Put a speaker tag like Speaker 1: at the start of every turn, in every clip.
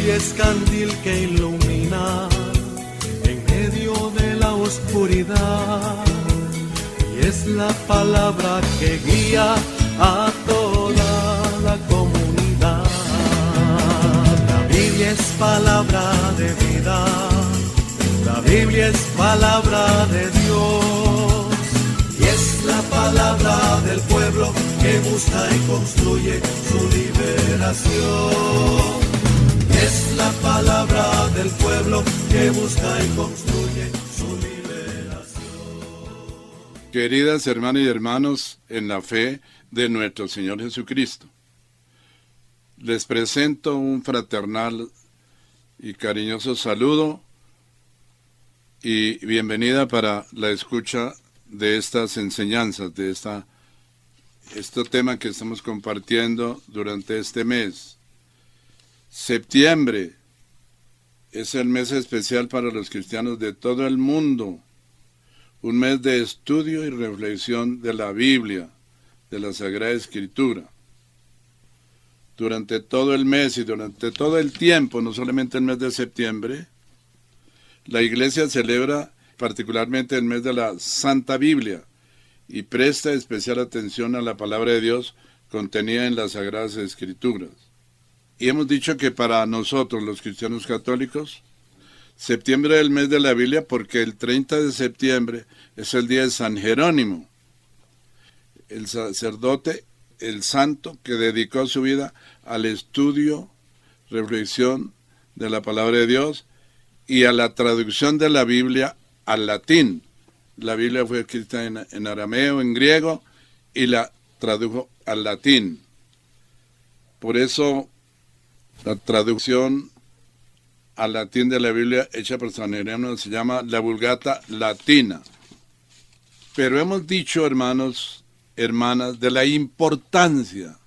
Speaker 1: Biblia es candil que ilumina en medio de la oscuridad, y es la palabra que guía a toda la comunidad. La Biblia es palabra de vida, la Biblia es palabra de Dios, y es la palabra del pueblo que busca y construye su liberación. Y es la palabra del pueblo que busca y construye su liberación.
Speaker 2: Queridas hermanas y hermanos en la fe de nuestro Señor Jesucristo, les presento un fraternal y cariñoso saludo y bienvenida para la escucha de estas enseñanzas, de este tema que estamos compartiendo durante este mes. Septiembre es el mes especial para los cristianos de todo el mundo, un mes de estudio y reflexión de la Biblia, de la Sagrada Escritura. Durante todo el mes y durante todo el tiempo, no solamente el mes de septiembre, la Iglesia celebra particularmente el mes de la Santa Biblia y presta especial atención a la palabra de Dios contenida en las Sagradas Escrituras. Y hemos dicho que para nosotros, los cristianos católicos, septiembre es el mes de la Biblia porque el 30 de septiembre es el día de San Jerónimo, el sacerdote, el santo que dedicó su vida al estudio, reflexión de la palabra de Dios y a la traducción de la Biblia al latín. La Biblia fue escrita en arameo, en griego, y la tradujo al latín. Por eso, la traducción al latín de la Biblia hecha por San Jerónimo se llama la Vulgata Latina. Pero hemos dicho, hermanos, hermanas, de la importancia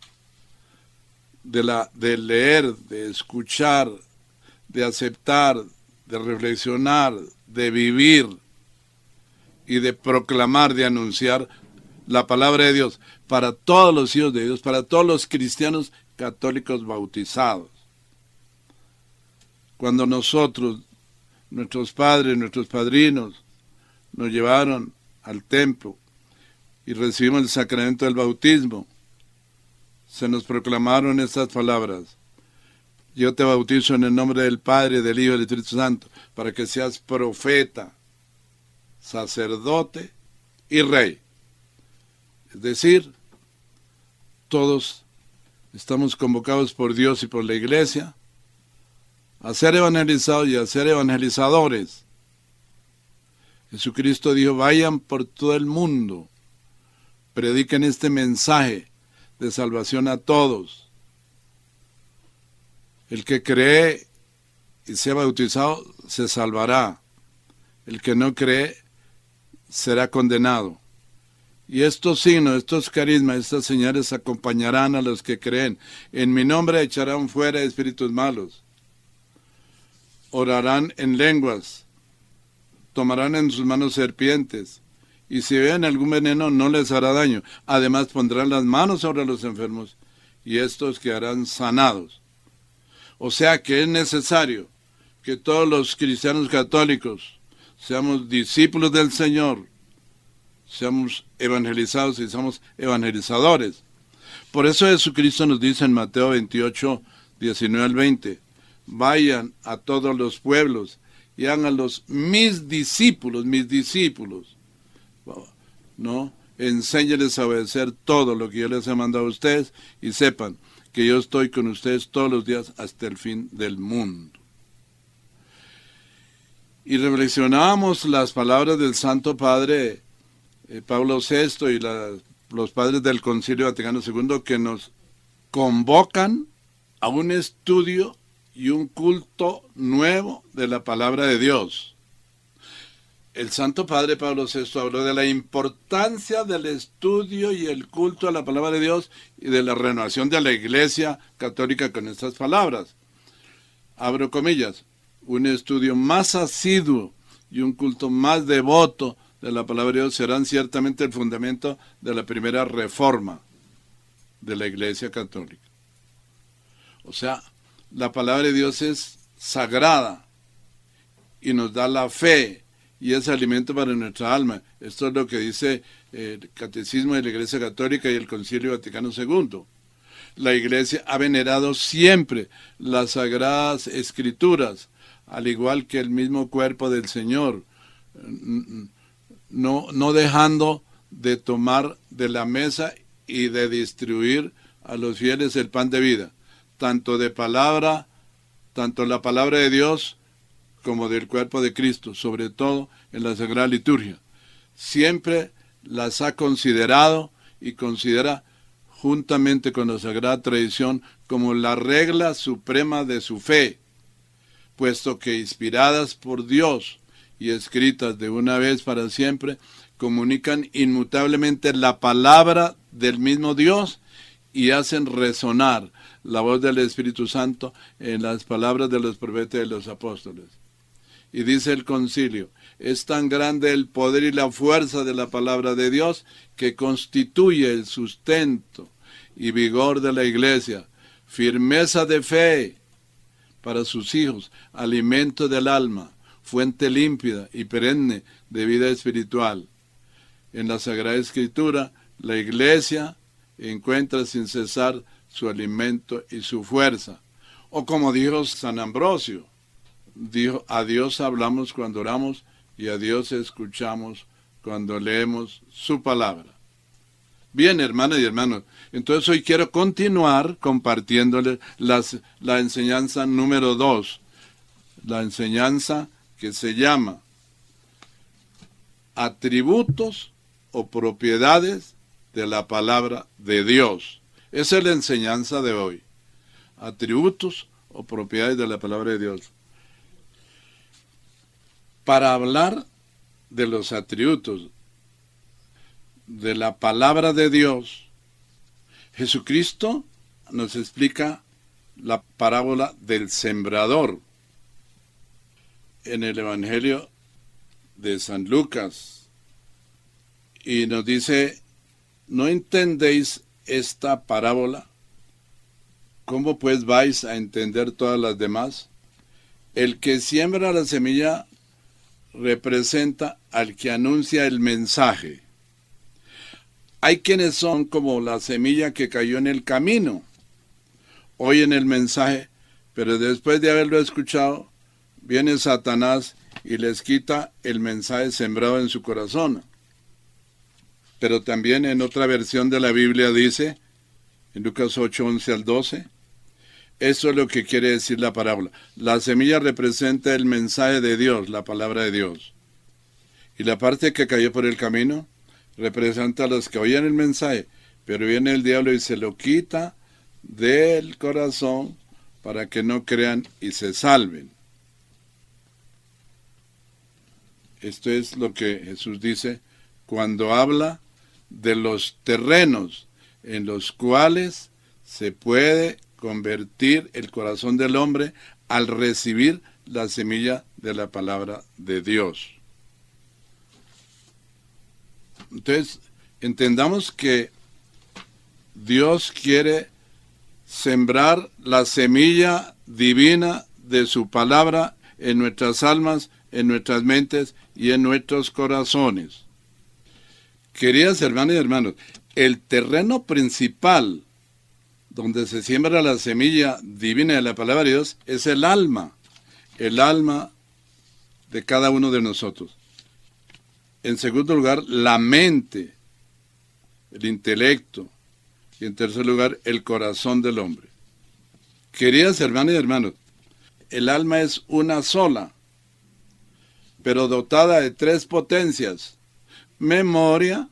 Speaker 2: de leer, de escuchar, de aceptar, de reflexionar, de vivir y de proclamar, de anunciar la palabra de Dios para todos los hijos de Dios, para todos los cristianos católicos bautizados. Cuando nosotros, nuestros padres, nuestros padrinos, nos llevaron al templo y recibimos el sacramento del bautismo, se nos proclamaron estas palabras: yo te bautizo en el nombre del Padre, del Hijo y del Espíritu Santo, para que seas profeta, sacerdote y rey. Es decir, todos estamos convocados por Dios y por la Iglesia a ser evangelizados y a ser evangelizadores. Jesucristo dijo: vayan por todo el mundo, prediquen este mensaje de salvación a todos. El que cree y sea bautizado se salvará. El que no cree será condenado. Y estos signos, estos carismas, estas señales acompañarán a los que creen. En mi nombre echarán fuera espíritus malos. Orarán en lenguas. Tomarán en sus manos serpientes. Y si ven algún veneno no les hará daño. Además pondrán las manos sobre los enfermos y estos quedarán sanados. O sea que es necesario que todos los cristianos católicos seamos discípulos del Señor, seamos evangelizados y seamos evangelizadores. Por eso Jesucristo nos dice en Mateo 28, 19 al 20, vayan a todos los pueblos y háganlos mis discípulos, ¿no? Enséñenles a obedecer todo lo que yo les he mandado a ustedes y sepan que yo estoy con ustedes todos los días hasta el fin del mundo. Y reflexionamos las palabras del Santo Padre Pablo VI y los padres del Concilio Vaticano II que nos convocan a un estudio y un culto nuevo de la palabra de Dios. El Santo Padre Pablo VI habló de la importancia del estudio y el culto a la palabra de Dios y de la renovación de la Iglesia Católica con estas palabras. Abro comillas, un estudio más asiduo y un culto más devoto de la palabra de Dios serán ciertamente el fundamento de la primera reforma de la Iglesia Católica. O sea, la palabra de Dios es sagrada y nos da la fe y es alimento para nuestra alma. Esto es lo que dice el Catecismo de la Iglesia Católica y el Concilio Vaticano II. La Iglesia ha venerado siempre las Sagradas Escrituras, al igual que el mismo cuerpo del Señor, no dejando de tomar de la mesa y de distribuir a los fieles el pan de vida, tanto la palabra de Dios como del cuerpo de Cristo, sobre todo en la Sagrada Liturgia. Siempre las ha considerado y considera juntamente con la Sagrada Tradición como la regla suprema de su fe, puesto que inspiradas por Dios y escritas de una vez para siempre, comunican inmutablemente la palabra del mismo Dios y hacen resonar la voz del Espíritu Santo en las palabras de los profetas y de los apóstoles. Y dice el concilio, es tan grande el poder y la fuerza de la palabra de Dios que constituye el sustento y vigor de la Iglesia, firmeza de fe para sus hijos, alimento del alma, fuente límpida y perenne de vida espiritual. En la Sagrada Escritura, la Iglesia encuentra sin cesar su alimento y su fuerza. O como dijo San Ambrosio, dijo, a Dios hablamos cuando oramos y a Dios escuchamos cuando leemos su palabra. Bien, hermanas y hermanos, entonces hoy quiero continuar compartiéndoles la enseñanza número 2, la enseñanza que se llama atributos o propiedades de la palabra de Dios. Esa es la enseñanza de hoy. Atributos o propiedades de la palabra de Dios. Para hablar de los atributos de la palabra de Dios, Jesucristo nos explica la parábola del sembrador en el Evangelio de San Lucas. Y nos dice, ¿no entendéis esta parábola? ¿Cómo pues vais a entender todas las demás? El que siembra la semilla representa al que anuncia el mensaje. Hay quienes son como la semilla que cayó en el camino, oyen el mensaje, pero después de haberlo escuchado, viene Satanás y les quita el mensaje sembrado en su corazón. Pero también en otra versión de la Biblia dice, en Lucas 8, 11 al 12, eso es lo que quiere decir la parábola. La semilla representa el mensaje de Dios, la palabra de Dios. Y la parte que cayó por el camino representa a los que oyen el mensaje, pero viene el diablo y se lo quita del corazón para que no crean y se salven. Esto es lo que Jesús dice cuando habla de los terrenos en los cuales se puede convertir el corazón del hombre al recibir la semilla de la palabra de Dios. Entonces, entendamos que Dios quiere sembrar la semilla divina de su palabra en nuestras almas, en nuestras mentes y en nuestros corazones. Queridas hermanas y hermanos, el terreno principal donde se siembra la semilla divina de la palabra de Dios es el alma de cada uno de nosotros. En segundo lugar, la mente, el intelecto, y en tercer lugar, el corazón del hombre. Queridas hermanas y hermanos, el alma es una sola, pero dotada de 3 potencias: memoria,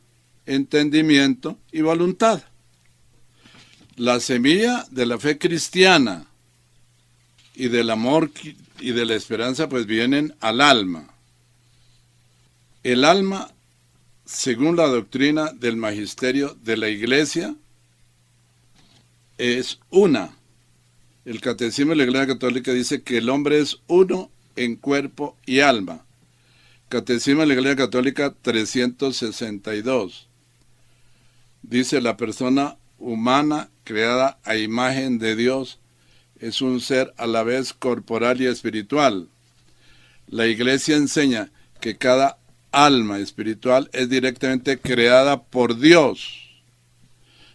Speaker 2: entendimiento y voluntad. La semilla de la fe cristiana y del amor y de la esperanza pues vienen al alma. El alma, según la doctrina del magisterio de la Iglesia, es una. El Catecismo de la Iglesia Católica dice que el hombre es uno en cuerpo y alma. Catecismo de la Iglesia Católica 362. Dice: la persona humana creada a imagen de Dios es un ser a la vez corporal y espiritual. La Iglesia enseña que cada alma espiritual es directamente creada por Dios.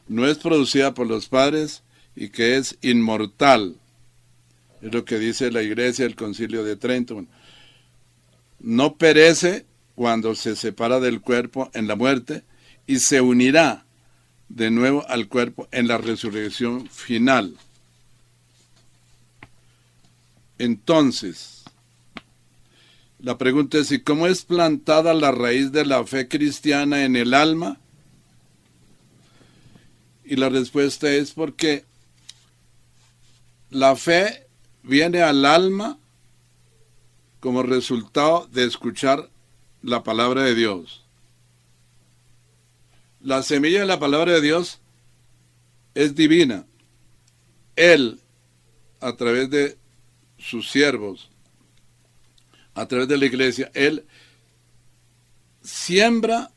Speaker 2: No es producida por los padres y que es inmortal. Es lo que dice la Iglesia del Concilio de Trento. No perece cuando se separa del cuerpo en la muerte y se unirá de nuevo al cuerpo en la resurrección final. Entonces, la pregunta es, ¿y cómo es plantada la raíz de la fe cristiana en el alma? Y la respuesta es porque la fe viene al alma como resultado de escuchar la palabra de Dios. La semilla de la palabra de Dios es divina. Él, a través de sus siervos, a través de la iglesia, Él siembra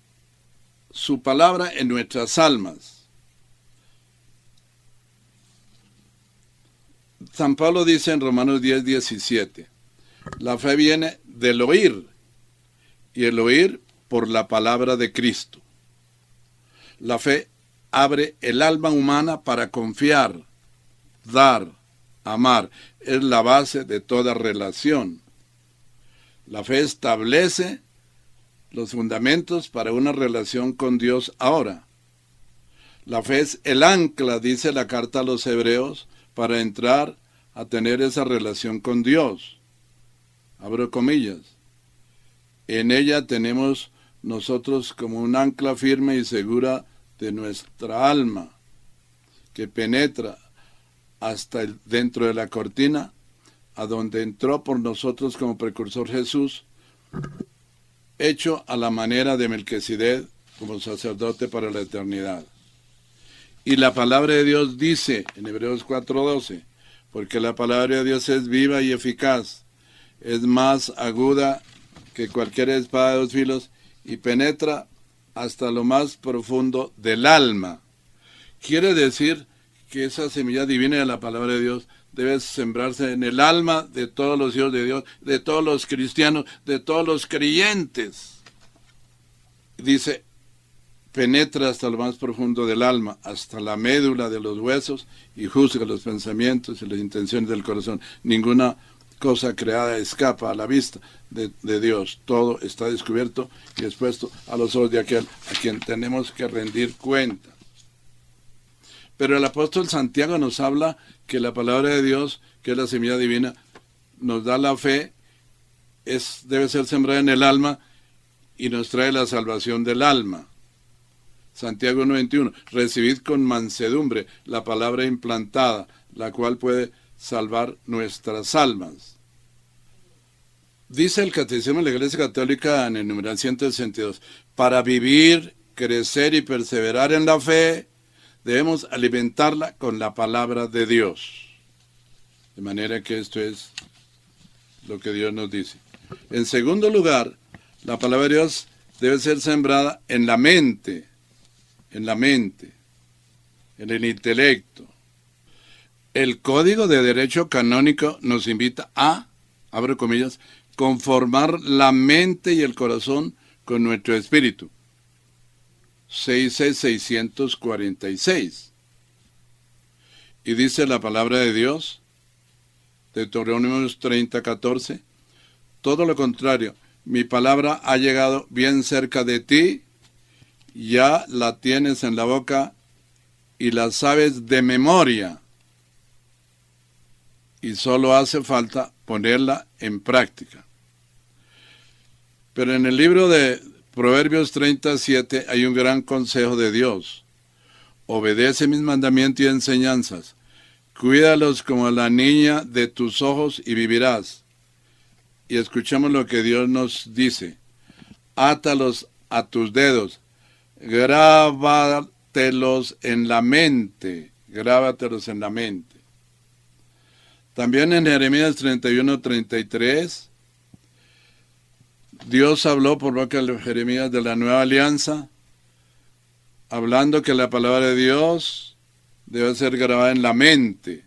Speaker 2: su palabra en nuestras almas. San Pablo dice en Romanos 10:17, la fe viene del oír, y el oír por la palabra de Cristo. La fe abre el alma humana para confiar, dar, amar. Es la base de toda relación. La fe establece los fundamentos para una relación con Dios ahora. La fe es el ancla, dice la carta a los Hebreos, para entrar a tener esa relación con Dios. Abro comillas. En ella tenemos nosotros como un ancla firme y segura de nuestra alma, que penetra hasta dentro de la cortina, a donde entró por nosotros como precursor Jesús, hecho a la manera de Melquisedec como sacerdote para la eternidad. Y la palabra de Dios dice en Hebreos 4:12, porque la palabra de Dios es viva y eficaz, es más aguda que cualquier espada de dos filos y penetra hasta lo más profundo del alma. Quiere decir que esa semilla divina de la palabra de Dios debe sembrarse en el alma de todos los hijos de Dios, de todos los cristianos, de todos los creyentes. Dice, penetra hasta lo más profundo del alma, hasta la médula de los huesos, y juzga los pensamientos y las intenciones del corazón. Ninguna cosa creada escapa a la vista de Dios. Todo está descubierto y expuesto a los ojos de aquel a quien tenemos que rendir cuenta. Pero el apóstol Santiago nos habla que la palabra de Dios, que es la semilla divina, nos da la fe, debe ser sembrada en el alma y nos trae la salvación del alma. Santiago 1:21, recibid con mansedumbre la palabra implantada, la cual puede salvar nuestras almas. Dice el Catecismo de la Iglesia Católica en el numeral 162, para vivir, crecer y perseverar en la fe, debemos alimentarla con la palabra de Dios. De manera que esto es lo que Dios nos dice. En segundo lugar, la palabra de Dios debe ser sembrada en la mente, en el intelecto. El Código de Derecho Canónico nos invita a, abro comillas, conformar la mente y el corazón con nuestro espíritu. 646. Y dice la palabra de Dios, Deuteronomio 30:14, todo lo contrario, mi palabra ha llegado bien cerca de ti, ya la tienes en la boca y la sabes de memoria. Y solo hace falta ponerla en práctica. Pero en el libro de Proverbios 37 hay un gran consejo de Dios. Obedece mis mandamientos y enseñanzas. Cuídalos como la niña de tus ojos y vivirás. Y escuchemos lo que Dios nos dice. Átalos a tus dedos. Grábatelos en la mente. Grábatelos en la mente. También en Jeremías 31:33, Dios habló por boca de Jeremías de la nueva alianza, hablando que la palabra de Dios debe ser grabada en la mente.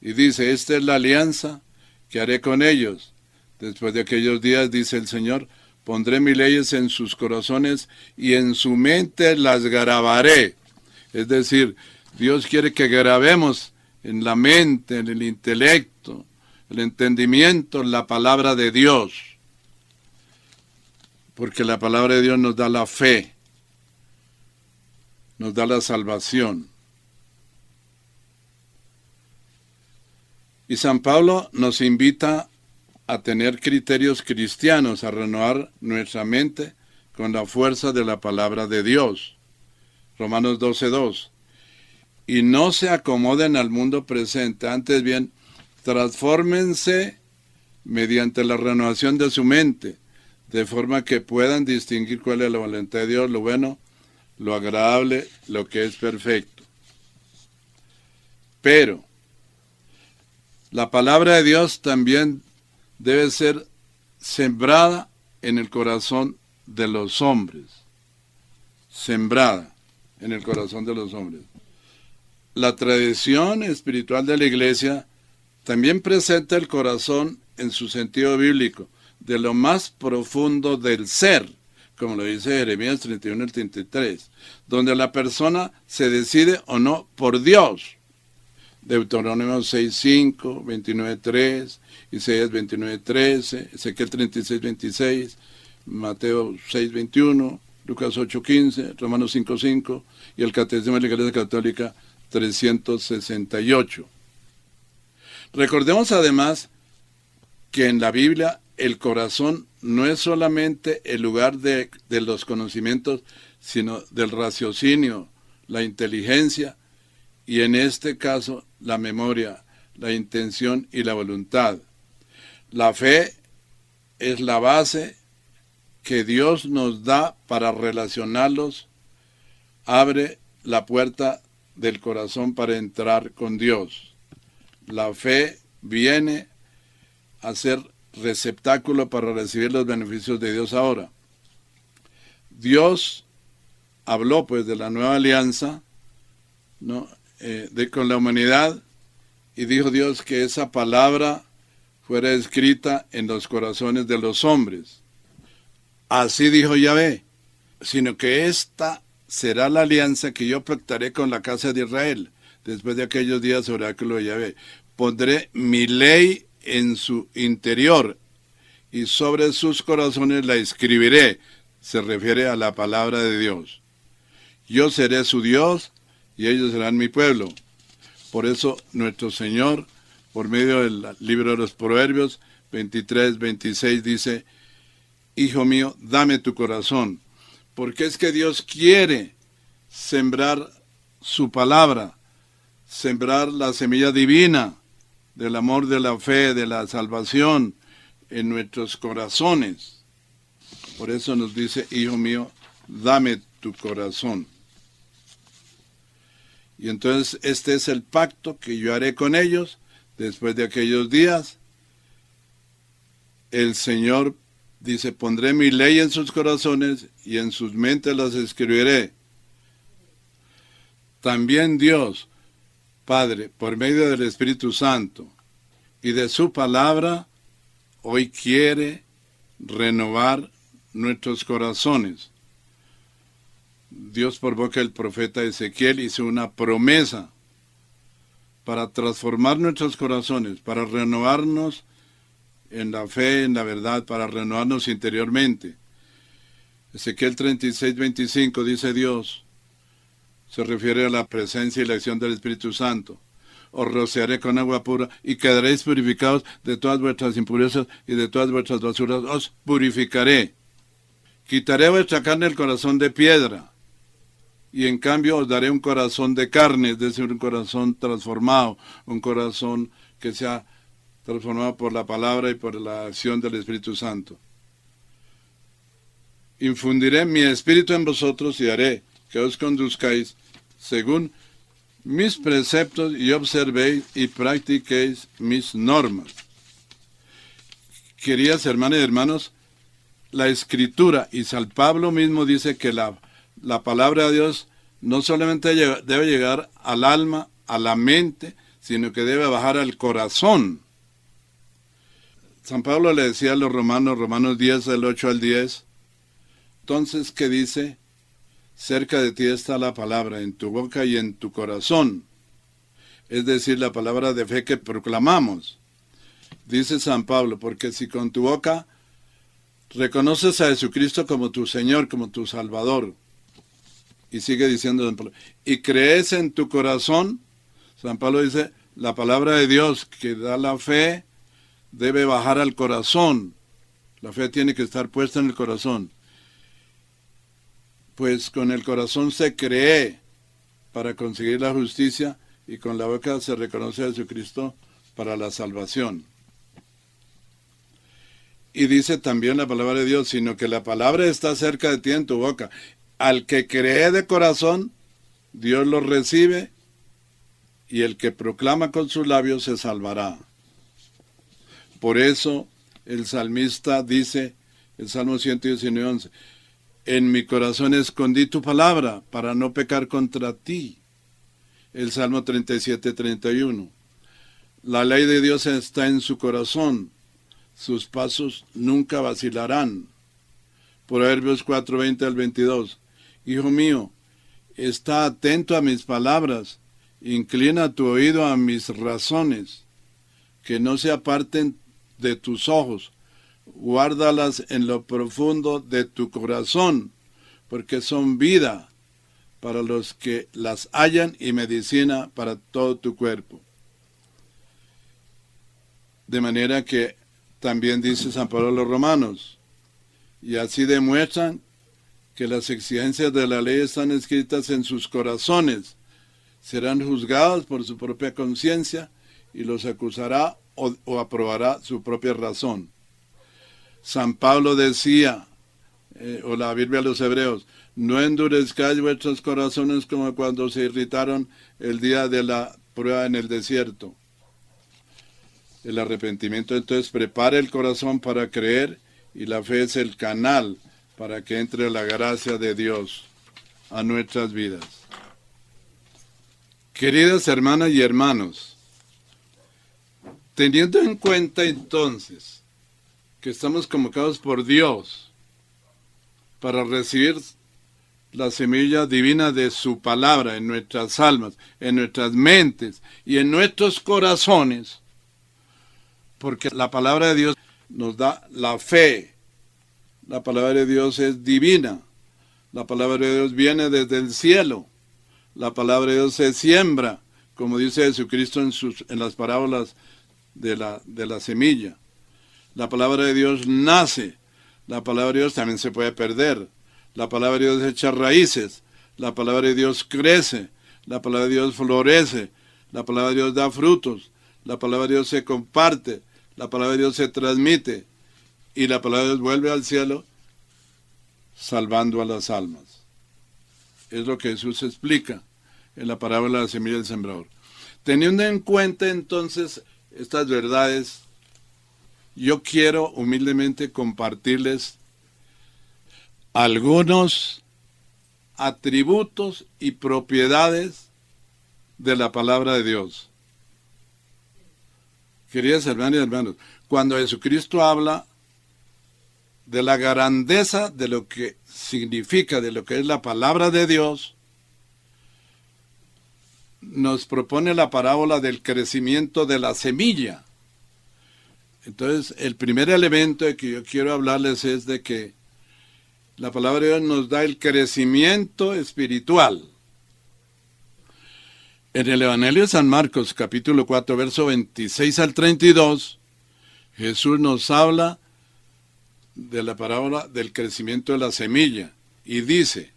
Speaker 2: Y dice, esta es la alianza que haré con ellos. Después de aquellos días, dice el Señor, pondré mis leyes en sus corazones y en su mente las grabaré. Es decir, Dios quiere que grabemos en la mente, en el intelecto, el entendimiento, la palabra de Dios. Porque la palabra de Dios nos da la fe, nos da la salvación. Y San Pablo nos invita a tener criterios cristianos, a renovar nuestra mente con la fuerza de la palabra de Dios. Romanos 12:2. Y no se acomoden al mundo presente, antes bien, transfórmense mediante la renovación de su mente, de forma que puedan distinguir cuál es la voluntad de Dios, lo bueno, lo agradable, lo que es perfecto. Pero la palabra de Dios también debe ser sembrada en el corazón de los hombres. Sembrada en el corazón de los hombres. La tradición espiritual de la Iglesia también presenta el corazón en su sentido bíblico, de lo más profundo del ser, como lo dice Jeremías 31 al 33, donde la persona se decide o no por Dios. Deuteronomio 6:5, 29:3, Isaías 29:13, Ezequiel 36:26, Mateo 6:21, Lucas 8:15, Romanos 5:5 y el Catecismo de la Iglesia Católica 368. Recordemos además que en la Biblia el corazón no es solamente el lugar de los conocimientos, sino del raciocinio, la inteligencia y en este caso la memoria, la intención y la voluntad. La fe es la base que Dios nos da para relacionarlos, abre la puerta del corazón para entrar con Dios. La fe viene a ser receptáculo para recibir los beneficios de Dios ahora. Dios habló pues de la nueva alianza, ¿no? Con la humanidad, y dijo Dios que esa palabra fuera escrita en los corazones de los hombres. Así dijo Yahvé, sino que esta será la alianza que yo pactaré con la casa de Israel, después de aquellos días, oráculo de Yahvé. Pondré mi ley en su interior, y sobre sus corazones la escribiré. Se refiere a la palabra de Dios. Yo seré su Dios, y ellos serán mi pueblo. Por eso nuestro Señor, por medio del libro de los Proverbios 23:26, dice, Hijo mío, dame tu corazón, porque es que Dios quiere sembrar su palabra, sembrar la semilla divina del amor, de la fe, de la salvación en nuestros corazones. Por eso nos dice, Hijo mío, dame tu corazón. Y entonces este es el pacto que yo haré con ellos después de aquellos días. El Señor dice, pondré mi ley en sus corazones y en sus mentes las escribiré. También Dios, Padre, por medio del Espíritu Santo y de su palabra, hoy quiere renovar nuestros corazones. Dios por boca del profeta Ezequiel hizo una promesa para transformar nuestros corazones, para renovarnos en la fe, en la verdad, para renovarnos interiormente. Ezequiel 36:25 dice Dios, se refiere a la presencia y la acción del Espíritu Santo. Os rociaré con agua pura y quedaréis purificados de todas vuestras impurezas y de todas vuestras basuras. Os purificaré. Quitaré vuestra carne el corazón de piedra y en cambio os daré un corazón de carne, es decir, un corazón transformado, un corazón que sea transformado por la palabra y por la acción del Espíritu Santo. Infundiré mi espíritu en vosotros y haré que os conduzcáis según mis preceptos y observéis y practiquéis mis normas. Queridas hermanas y hermanos, la Escritura, y San Pablo mismo dice que la palabra de Dios no solamente debe llegar al alma, a la mente, sino que debe bajar al corazón. San Pablo le decía a los romanos, Romanos 10, del 8 al 10, entonces, ¿qué dice? Cerca de ti está la palabra, en tu boca y en tu corazón. Es decir, la palabra de fe que proclamamos. Dice San Pablo, porque si con tu boca reconoces a Jesucristo como tu Señor, como tu Salvador, y sigue diciendo San Pablo, y crees en tu corazón, San Pablo dice, la palabra de Dios que da la fe, debe bajar al corazón. La fe tiene que estar puesta en el corazón. Pues con el corazón se cree para conseguir la justicia y con la boca se reconoce a Jesucristo para la salvación. Y dice también la palabra de Dios, sino que la palabra está cerca de ti en tu boca. Al que cree de corazón, Dios lo recibe y el que proclama con sus labios se salvará. Por eso el salmista dice, el Salmo 119:11, en mi corazón escondí tu palabra para no pecar contra ti. El Salmo 37:31, la ley de Dios está en su corazón, sus pasos nunca vacilarán. Proverbios 4:20 al 22, hijo mío, está atento a mis palabras, inclina tu oído a mis razones, que no se aparten de tus ojos, guárdalas en lo profundo de tu corazón, porque son vida para los que las hallan y medicina para todo tu cuerpo. De manera que también dice San Pablo a los romanos, y así demuestran que las exigencias de la ley están escritas en sus corazones, serán juzgados por su propia conciencia y los acusará o aprobará su propia razón. San Pablo decía, o la Biblia a los hebreos, no endurezcáis vuestros corazones como cuando se irritaron el día de la prueba en el desierto. El arrepentimiento entonces prepara el corazón para creer y la fe es el canal para que entre la gracia de Dios a nuestras vidas. Queridas hermanas y hermanos, teniendo en cuenta entonces que estamos convocados por Dios para recibir la semilla divina de su palabra en nuestras almas, en nuestras mentes y en nuestros corazones, porque la palabra de Dios nos da la fe. La palabra de Dios es divina. La palabra de Dios viene desde el cielo. La palabra de Dios se siembra, como dice Jesucristo en las parábolas de la semilla. La palabra de Dios nace. La palabra de Dios también se puede perder. La palabra de Dios echa raíces. La palabra de Dios crece. La palabra de Dios florece. La palabra de Dios da frutos. La palabra de Dios se comparte. La palabra de Dios se transmite. Y la palabra de Dios vuelve al cielo, salvando a las almas. Es lo que Jesús explica en la parábola de la semilla del sembrador. Teniendo en cuenta entonces estas verdades, yo quiero humildemente compartirles algunos atributos y propiedades de la palabra de Dios. Queridas hermanas y hermanos, cuando Jesucristo habla de la grandeza de lo que significa, de lo que es la palabra de Dios, nos propone la parábola del crecimiento de la semilla. Entonces, el primer elemento de que yo quiero hablarles es de que la palabra de Dios nos da el crecimiento espiritual. En el Evangelio de San Marcos, capítulo 4, verso 26 al 32, Jesús nos habla de la parábola del crecimiento de la semilla y dice,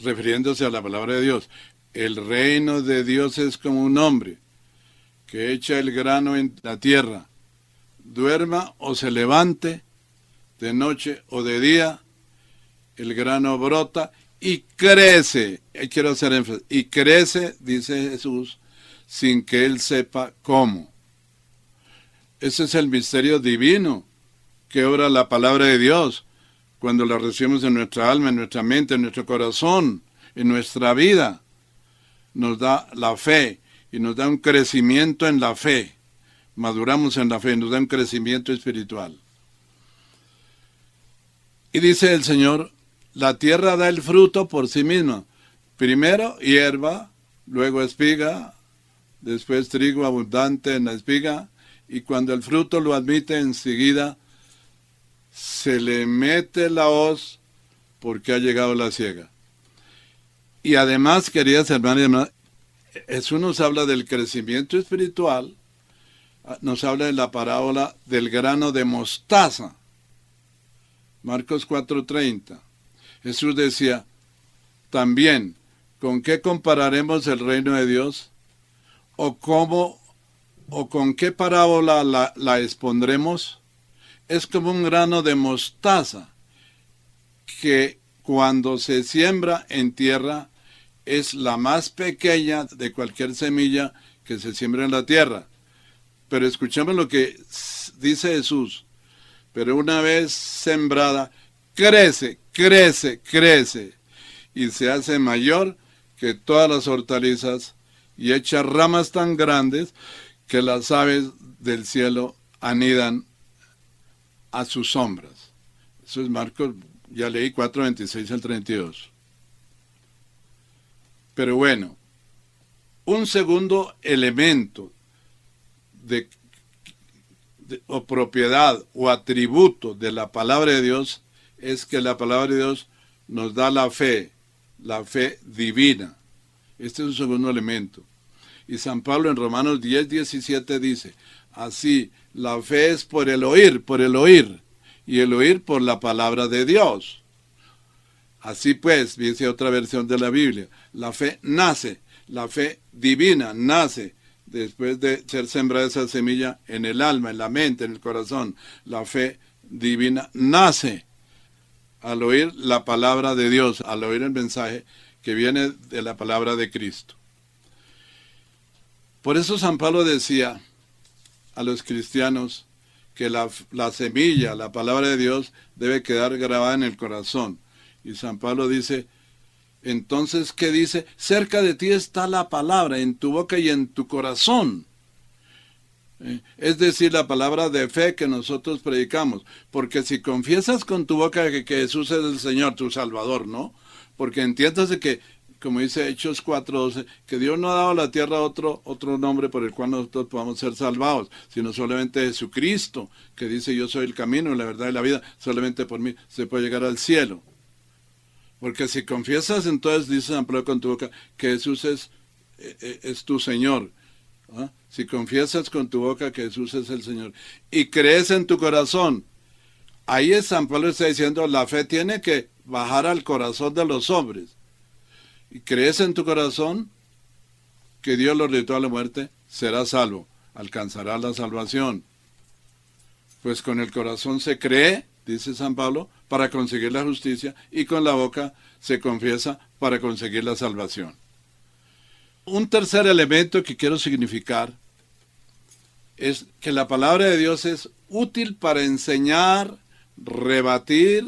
Speaker 2: refiriéndose a la palabra de Dios, el reino de Dios es como un hombre que echa el grano en la tierra, duerma o se levante, de noche o de día, el grano brota y crece. Quiero hacer énfasis, y crece, dice Jesús, sin que él sepa cómo. Ese es el misterio divino que obra la palabra de Dios cuando la recibimos en nuestra alma, en nuestra mente, en nuestro corazón, en nuestra vida. Nos da la fe y nos da un crecimiento en la fe. Maduramos en la fe, nos da un crecimiento espiritual. Y dice el Señor, la tierra da el fruto por sí misma. Primero hierba, luego espiga, después trigo abundante en la espiga, y cuando el fruto lo admite enseguida, se le mete la hoz porque ha llegado la siega. Y además, queridas hermanas y hermanos, Jesús nos habla del crecimiento espiritual, nos habla de la parábola del grano de mostaza. Marcos 4:30. Jesús decía, también, ¿con qué compararemos el reino de Dios? ¿O con qué parábola la expondremos? Es como un grano de mostaza, que cuando se siembra en tierra, es la más pequeña de cualquier semilla que se siembra en la tierra. Pero escuchemos lo que dice Jesús. Pero una vez sembrada, crece, crece, crece, y se hace mayor que todas las hortalizas, y echa ramas tan grandes que las aves del cielo anidan a sus sombras. Eso es Marcos, ya leí 4:26 al 32. Pero bueno, un segundo elemento o propiedad o atributo de la palabra de Dios es que la palabra de Dios nos da la fe divina. Este es un segundo elemento. Y San Pablo en Romanos 10:17 dice, así, la fe es por el oír, y el oír por la palabra de Dios. Así pues, dice otra versión de la Biblia, la fe nace, la fe divina nace después de ser sembrada esa semilla en el alma, en la mente, en el corazón. La fe divina nace al oír la palabra de Dios, al oír el mensaje que viene de la palabra de Cristo. Por eso San Pablo decía a los cristianos que la semilla, la palabra de Dios, debe quedar grabada en el corazón. Y San Pablo dice, entonces, ¿qué dice? Cerca de ti está la palabra, en tu boca y en tu corazón. Es decir, la palabra de fe que nosotros predicamos. Porque si confiesas con tu boca que Jesús es el Señor, tu Salvador, ¿no? Porque entiéndase que, como dice Hechos 4:12, que Dios no ha dado a la tierra otro nombre por el cual nosotros podamos ser salvados, sino solamente Jesucristo, que dice, yo soy el camino, la verdad y la vida, solamente por mí se puede llegar al cielo. Porque si confiesas, entonces, dice San Pablo con tu boca, que Jesús es tu Señor. ¿Ah? Si confiesas con tu boca que Jesús es el Señor y crees en tu corazón, ahí es San Pablo está diciendo, la fe tiene que bajar al corazón de los hombres. Y crees en tu corazón que Dios lo libró a la muerte, serás salvo, alcanzarás la salvación. Pues con el corazón se cree, dice San Pablo, para conseguir la justicia, y con la boca se confiesa para conseguir la salvación. Un tercer elemento que quiero significar es que la palabra de Dios es útil para enseñar, rebatir,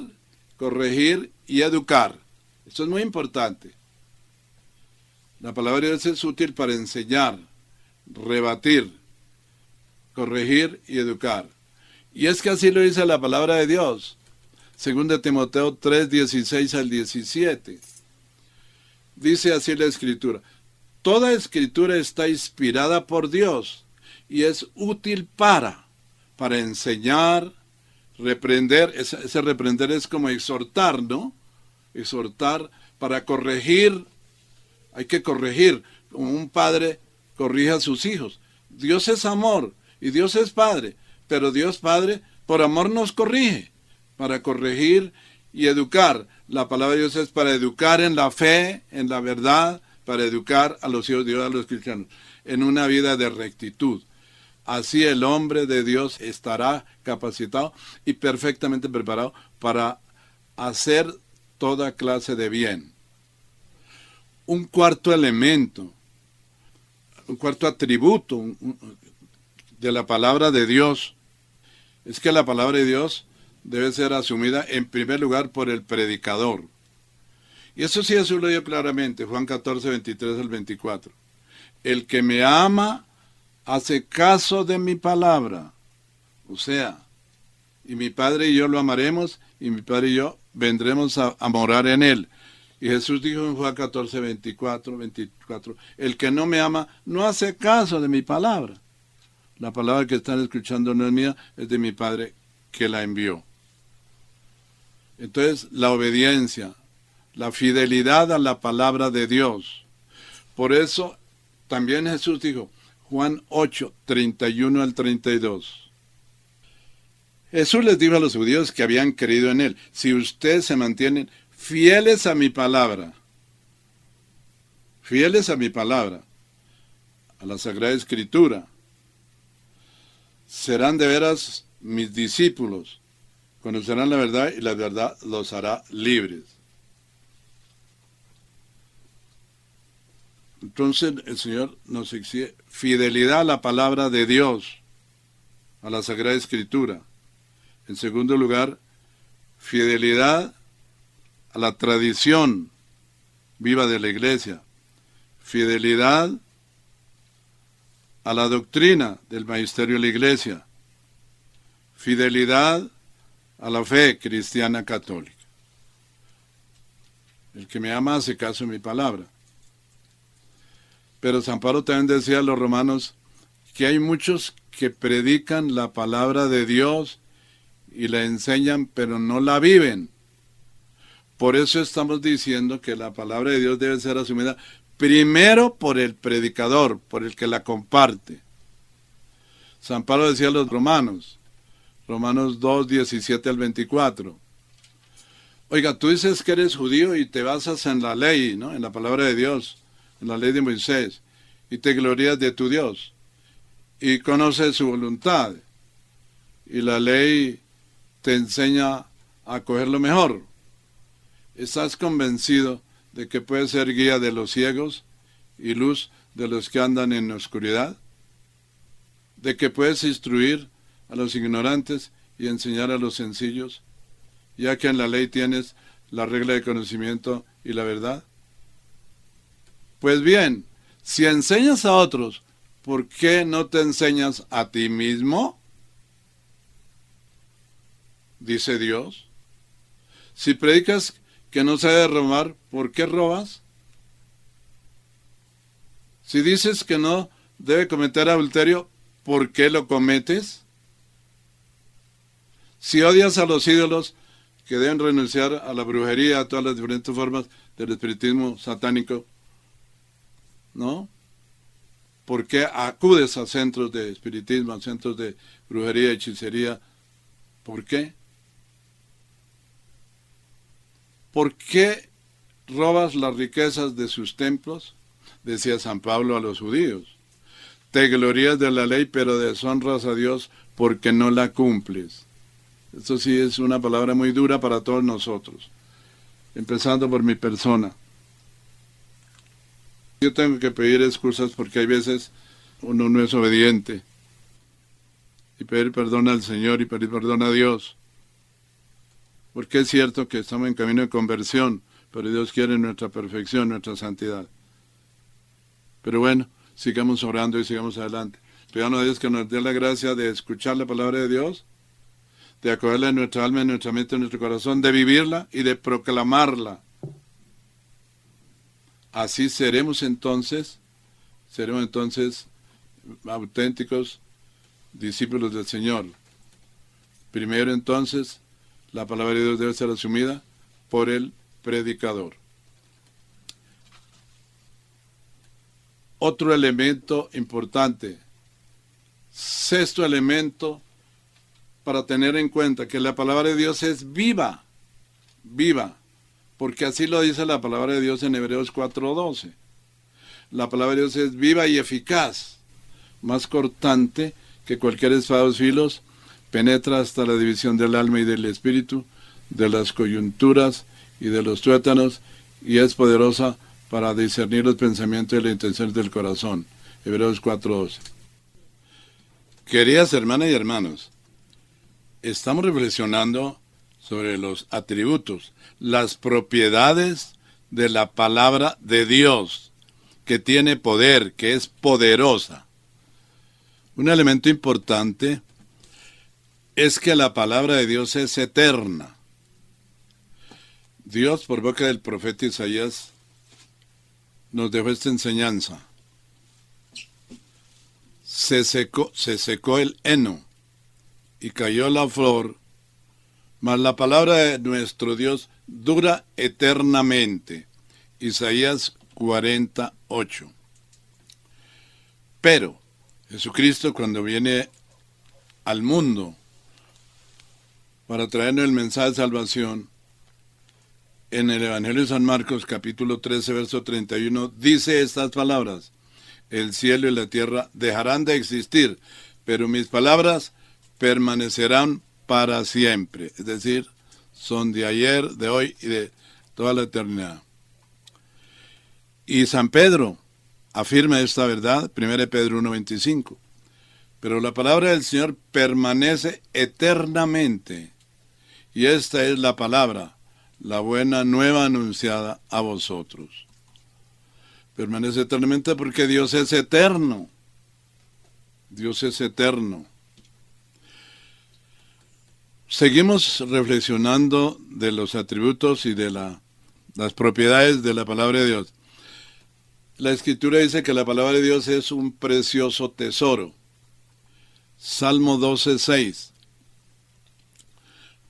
Speaker 2: corregir y educar. Esto es muy importante. La palabra de Dios es útil para enseñar, rebatir, corregir y educar. Y es que así lo dice la palabra de Dios. 2 Timoteo 3:16 al 17. Dice así la Escritura. Toda Escritura está inspirada por Dios y es útil para enseñar, reprender. Ese reprender es como exhortar, ¿no? Exhortar, para corregir. Hay que corregir, como un padre corrige a sus hijos. Dios es amor y Dios es Padre, pero Dios Padre por amor nos corrige, para corregir y educar. La palabra de Dios es para educar en la fe, en la verdad, para educar a los hijos de Dios, a los cristianos, en una vida de rectitud. Así el hombre de Dios estará capacitado y perfectamente preparado para hacer toda clase de bien. Un cuarto elemento, un cuarto atributo de la palabra de Dios, es que la palabra de Dios debe ser asumida en primer lugar por el predicador. Y eso sí Jesús lo dio claramente, Juan 14:23 al 24. el que me ama hace caso de mi palabra. O sea, y mi Padre y yo lo amaremos, y mi Padre y yo vendremos a morar en él. Y Jesús dijo en Juan 14, 24, el que no me ama no hace caso de mi palabra. La palabra que están escuchando no es mía, es de mi Padre que la envió. Entonces, la obediencia, la fidelidad a la palabra de Dios. Por eso, también Jesús dijo, Juan 8, 31 al 32. Jesús les dijo a los judíos que habían creído en él, si ustedes se mantienen fieles a mi palabra, a la Sagrada Escritura, serán de veras mis discípulos, conocerán la verdad y la verdad los hará libres. Entonces el Señor nos exige fidelidad a la palabra de Dios, a la Sagrada Escritura. En segundo lugar, fidelidad a la tradición viva de la Iglesia, fidelidad a la doctrina del magisterio de la Iglesia, fidelidad a la fe cristiana católica. El que me ama hace caso a mi palabra. Pero San Pablo también decía a los romanos que hay muchos que predican la palabra de Dios y la enseñan, pero no la viven. Por eso estamos diciendo que la palabra de Dios debe ser asumida primero por el predicador, por el que la comparte. San Pablo decía a los romanos, Romanos 2, 17 al 24. Oiga, tú dices que eres judío y te basas en la ley, ¿no? En la palabra de Dios, en la ley de Moisés, y te glorías de tu Dios, y conoces su voluntad, y la ley te enseña a coger lo mejor. ¿Estás convencido de que puedes ser guía de los ciegos y luz de los que andan en la oscuridad? ¿De que puedes instruir a los ignorantes y enseñar a los sencillos, ya que en la ley tienes la regla de conocimiento y la verdad? Pues bien, si enseñas a otros, ¿por qué no te enseñas a ti mismo? Dice Dios. Si predicas que no se debe robar, ¿por qué robas? Si dices que no debe cometer adulterio, ¿por qué lo cometes? Si odias a los ídolos, que deben renunciar a la brujería, a todas las diferentes formas del espiritismo satánico, ¿no? ¿Por qué acudes a centros de espiritismo, a centros de brujería, hechicería? ¿Por qué? ¿Por qué robas las riquezas de sus templos? Decía San Pablo a los judíos. Te glorías de la ley, pero deshonras a Dios porque no la cumples. Esto sí es una palabra muy dura para todos nosotros, empezando por mi persona. Yo tengo que pedir excusas porque hay veces uno no es obediente. Y pedir perdón al Señor y pedir perdón a Dios. Porque es cierto que estamos en camino de conversión, pero Dios quiere nuestra perfección, nuestra santidad. Pero bueno, sigamos orando y sigamos adelante. Pidamos a Dios que nos dé la gracia de escuchar la palabra de Dios, de acogerla en nuestra alma, en nuestra mente, en nuestro corazón, de vivirla y de proclamarla. Así seremos entonces auténticos discípulos del Señor. Primero entonces, la palabra de Dios debe ser asumida por el predicador. Otro elemento importante, sexto elemento para tener en cuenta, que la palabra de Dios es viva, porque así lo dice la palabra de Dios en Hebreos 4:12. La palabra de Dios es viva y eficaz, más cortante que cualquier espada de dos filos, penetra hasta la división del alma y del espíritu, de las coyunturas y de los tuétanos, y es poderosa para discernir los pensamientos y las intenciones del corazón. Hebreos 4:12. Queridas hermanas y hermanos, estamos reflexionando sobre los atributos, las propiedades de la palabra de Dios. que tiene poder, que es poderosa. Un elemento importante es que la palabra de Dios es eterna. Dios, por boca del profeta Isaías, nos dejó esta enseñanza. Se secó el heno y cayó la flor, mas la palabra de nuestro Dios dura eternamente. Isaías 48. Pero Jesucristo, cuando viene al mundo para traernos el mensaje de salvación, en el Evangelio de San Marcos, capítulo 13, verso 31, dice estas palabras: el cielo y la tierra dejarán de existir, pero mis palabras permanecerán para siempre. Es decir, son de ayer, de hoy y de toda la eternidad. Y San Pedro afirma esta verdad, 1 Pedro 1:25. Pero la palabra del Señor permanece eternamente. Y esta es la palabra, la buena nueva anunciada a vosotros. Permanece eternamente porque Dios es eterno. Dios es eterno. Seguimos reflexionando de los atributos y de las propiedades de la palabra de Dios. La Escritura dice que la palabra de Dios es un precioso tesoro. Salmo 12:6.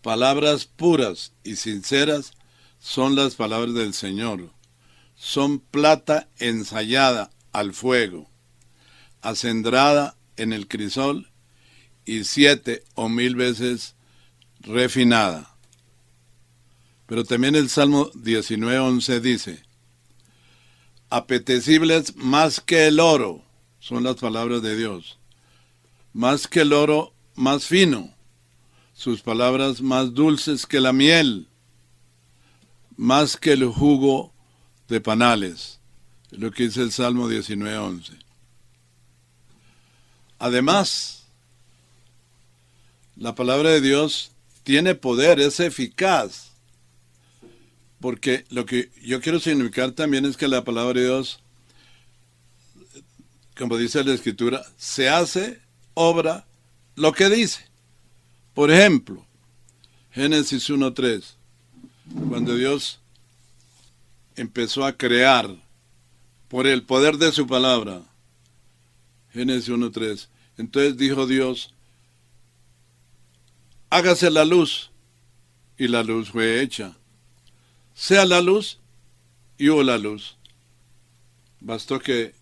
Speaker 2: Palabras puras y sinceras son las palabras del Señor. Son plata ensayada al fuego, acendrada en el crisol y 7 o 1000 veces refinada. Pero también el Salmo 19:11 dice: apetecibles más que el oro, son las palabras de Dios. Más que el oro, más fino. Sus palabras más dulces que la miel. Más que el jugo de panales. Es lo que dice el Salmo 19:11. Además, la palabra de Dios tiene poder, es eficaz. Porque lo que yo quiero significar también es que la palabra de Dios, como dice la Escritura, se hace, obra lo que dice. Por ejemplo, Génesis 1:3, cuando Dios empezó a crear por el poder de su palabra, Génesis 1:3, entonces dijo Dios: hágase la luz, y la luz fue hecha. Sea la luz, y hubo la luz. Bastó que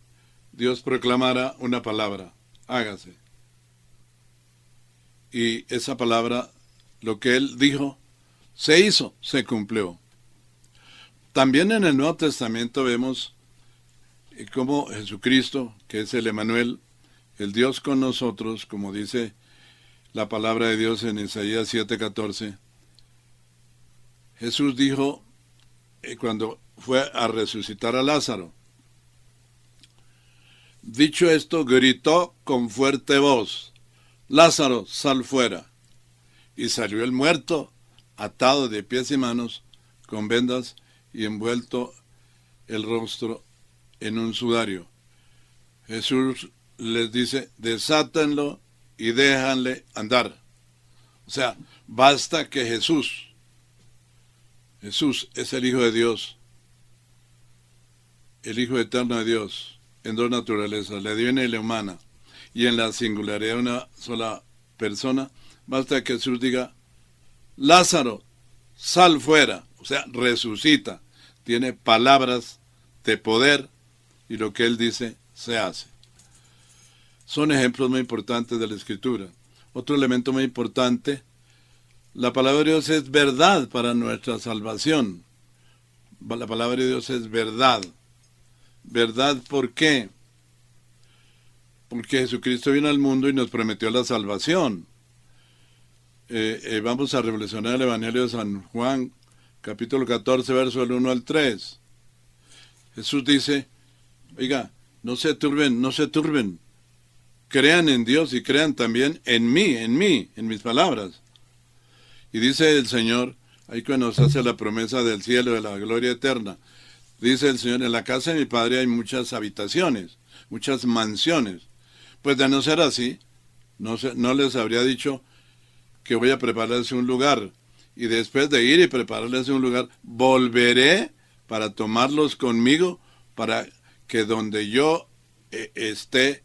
Speaker 2: Dios proclamara una palabra: hágase. Y esa palabra, lo que Él dijo, se hizo, se cumplió. También en el Nuevo Testamento vemos cómo Jesucristo, que es el Emmanuel, el Dios con nosotros, como dice la palabra de Dios en Isaías 7:14, Jesús dijo, cuando fue a resucitar a Lázaro, dicho esto, gritó con fuerte voz: Lázaro, sal fuera. Y salió el muerto, atado de pies y manos, con vendas y envuelto el rostro en un sudario. Jesús les dice: desátenlo y déjanle andar. O sea, basta que Jesús es el Hijo de Dios, el Hijo eterno de Dios, en dos naturalezas, la divina y la humana, y en la singularidad de una sola persona. Basta que Jesús diga: Lázaro, sal fuera. O sea, resucita. Tiene palabras de poder y lo que Él dice se hace. Son ejemplos muy importantes de la Escritura. Otro elemento muy importante: la palabra de Dios es verdad para nuestra salvación. La palabra de Dios es verdad. ¿Verdad por qué? Porque Jesucristo vino al mundo y nos prometió la salvación. Vamos a reflexionar el Evangelio de San Juan, capítulo 14, verso del 1 al 3. Jesús dice: oiga, no se turben. Crean en Dios y crean también en mí, en mis palabras. Y dice el Señor, ahí que nos hace la promesa del cielo, de la gloria eterna: Dice el Señor, en la casa de mi Padre hay muchas habitaciones, muchas mansiones. Pues de no ser así, no les habría dicho que voy a prepararles un lugar. Y después de ir y prepararles un lugar, volveré para tomarlos conmigo, para que donde yo esté,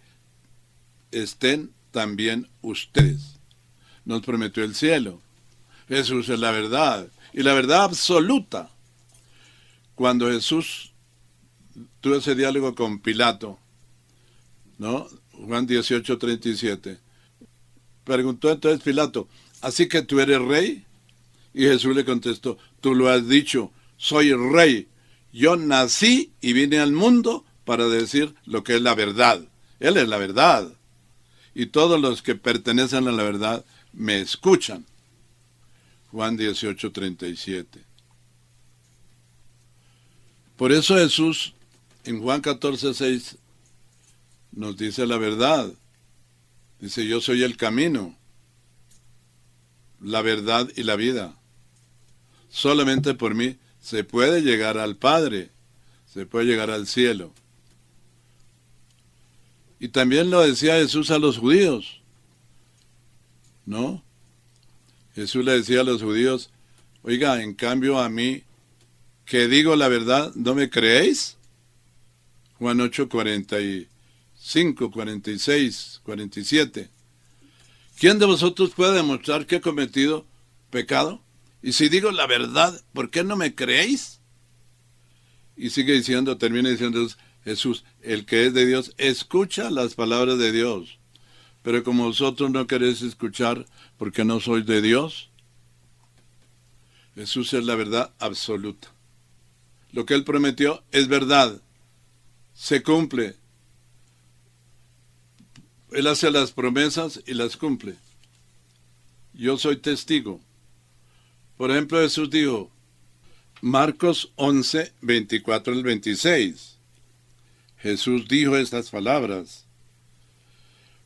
Speaker 2: estén también ustedes. Nos prometió el cielo. Jesús es la verdad, y la verdad absoluta. Cuando Jesús tuvo ese diálogo con Pilato, ¿no? Juan 18:37. Preguntó entonces Pilato, ¿así que tú eres rey? Y Jesús le contestó, tú lo has dicho, soy rey. Yo nací y vine al mundo para decir lo que es la verdad. Él es la verdad. Y todos los que pertenecen a la verdad me escuchan. Juan 18:37. Por eso Jesús en Juan 14:6 nos dice la verdad. Dice, yo soy el camino, la verdad y la vida. Solamente por mí se puede llegar al Padre, se puede llegar al cielo. Y también lo decía Jesús a los judíos, ¿no? Jesús le decía a los judíos, oiga, en cambio a mí, que digo la verdad, ¿no me creéis? Juan 8:45, 46, 47. ¿Quién de vosotros puede demostrar que he cometido pecado? Y si digo la verdad, ¿por qué no me creéis? Y sigue diciendo, termina diciendo Jesús, el que es de Dios, escucha las palabras de Dios. Pero como vosotros no queréis escuchar, porque no sois de Dios, Jesús es la verdad absoluta. Lo que Él prometió es verdad, se cumple. Él hace las promesas y las cumple. Yo soy testigo. Por ejemplo, Jesús dijo, Marcos 11, 24 al 26. Jesús dijo estas palabras.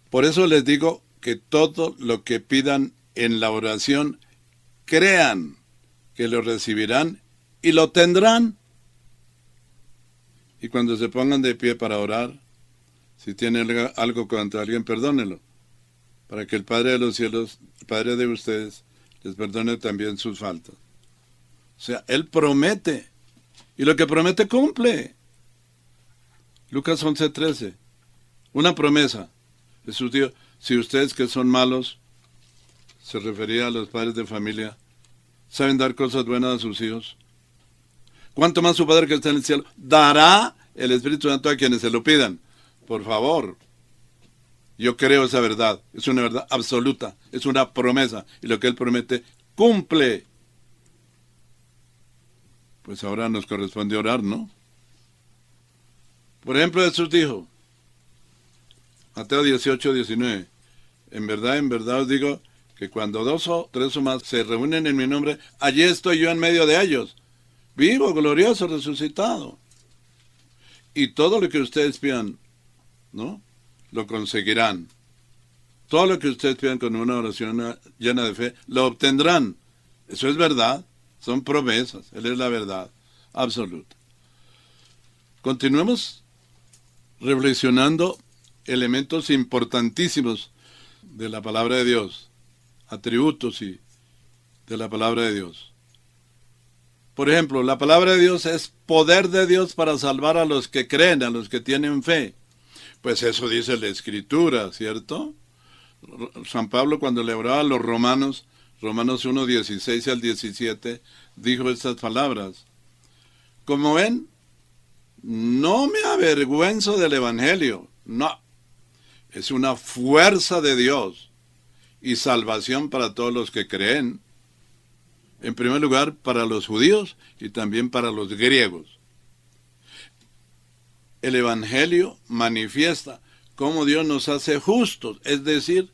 Speaker 2: Por eso les digo que todo lo que pidan en la oración, crean que lo recibirán y lo tendrán. Y cuando se pongan de pie para orar, si tienen algo contra alguien, perdónenlo, para que el Padre de los cielos, el Padre de ustedes, les perdone también sus faltas. O sea, Él promete, y lo que promete cumple. Lucas 11:13, una promesa. Jesús dijo, si ustedes que son malos, se refería a los padres de familia, saben dar cosas buenas a sus hijos, ¿cuánto más su Padre que está en el cielo dará el Espíritu Santo a quienes se lo pidan? Por favor, yo creo esa verdad, es una verdad absoluta, es una promesa, y lo que Él promete, cumple. Pues ahora nos corresponde orar, ¿no? Por ejemplo, Jesús dijo, Mateo 18:19, en verdad os digo que cuando 2 o 3 o más se reúnen en mi nombre, allí estoy yo en medio de ellos, vivo, glorioso, resucitado. Y todo lo que ustedes pidan, ¿no?, lo conseguirán. Todo lo que ustedes pidan con una oración llena de fe, lo obtendrán. Eso es verdad, son promesas, Él es la verdad absoluta. Continuemos reflexionando elementos importantísimos de la palabra de Dios, atributos y de la palabra de Dios. Por ejemplo, la palabra de Dios es poder de Dios para salvar a los que creen, a los que tienen fe. Pues eso dice la Escritura, ¿cierto? San Pablo, cuando le hablaba a los romanos, Romanos 1, 16 al 17, dijo estas palabras. Como ven, no me avergüenzo del Evangelio, no. Es una fuerza de Dios y salvación para todos los que creen. En primer lugar, para los judíos y también para los griegos. El Evangelio manifiesta cómo Dios nos hace justos, es decir,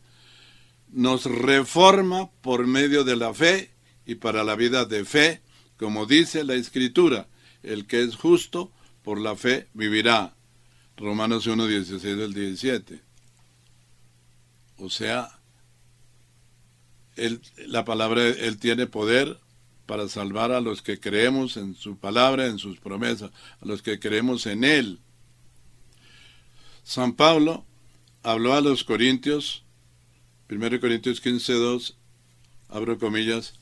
Speaker 2: nos reforma por medio de la fe y para la vida de fe, como dice la Escritura, el que es justo por la fe vivirá. Romanos 1, 16 al 17. O sea, la palabra, Él tiene poder para salvar a los que creemos en su palabra, en sus promesas, a los que creemos en Él. San Pablo habló a los Corintios, 1 Corintios 15:2, abro comillas,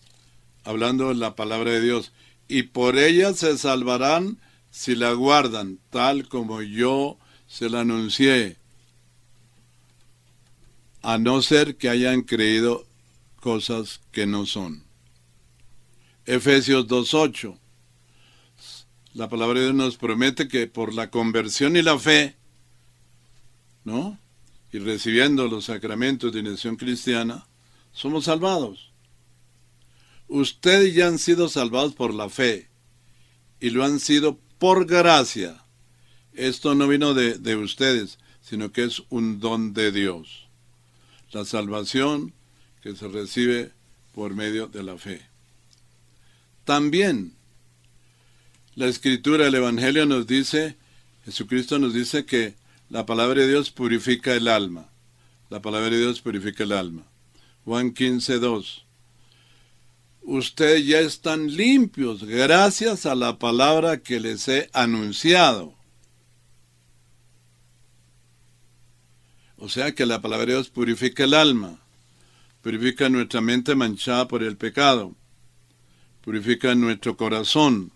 Speaker 2: hablando de la palabra de Dios, y por ella se salvarán si la guardan, tal como yo se la anuncié, a no ser que hayan creído cosas que no son. Efesios 2:8. La palabra de Dios nos promete que por la conversión y la fe, ¿no?, y recibiendo los sacramentos de iniciación cristiana, somos salvados. Ustedes ya han sido salvados por la fe, y lo han sido por gracia. Esto no vino de ustedes, sino que es un don de Dios. La salvación que se recibe por medio de la fe. También, la Escritura, el Evangelio nos dice, Jesucristo nos dice que la palabra de Dios purifica el alma. La palabra de Dios purifica el alma. Juan 15:2. Ustedes ya están limpios gracias a la palabra que les he anunciado. O sea que la palabra de Dios purifica el alma, purifica nuestra mente manchada por el pecado, purifica nuestro corazón.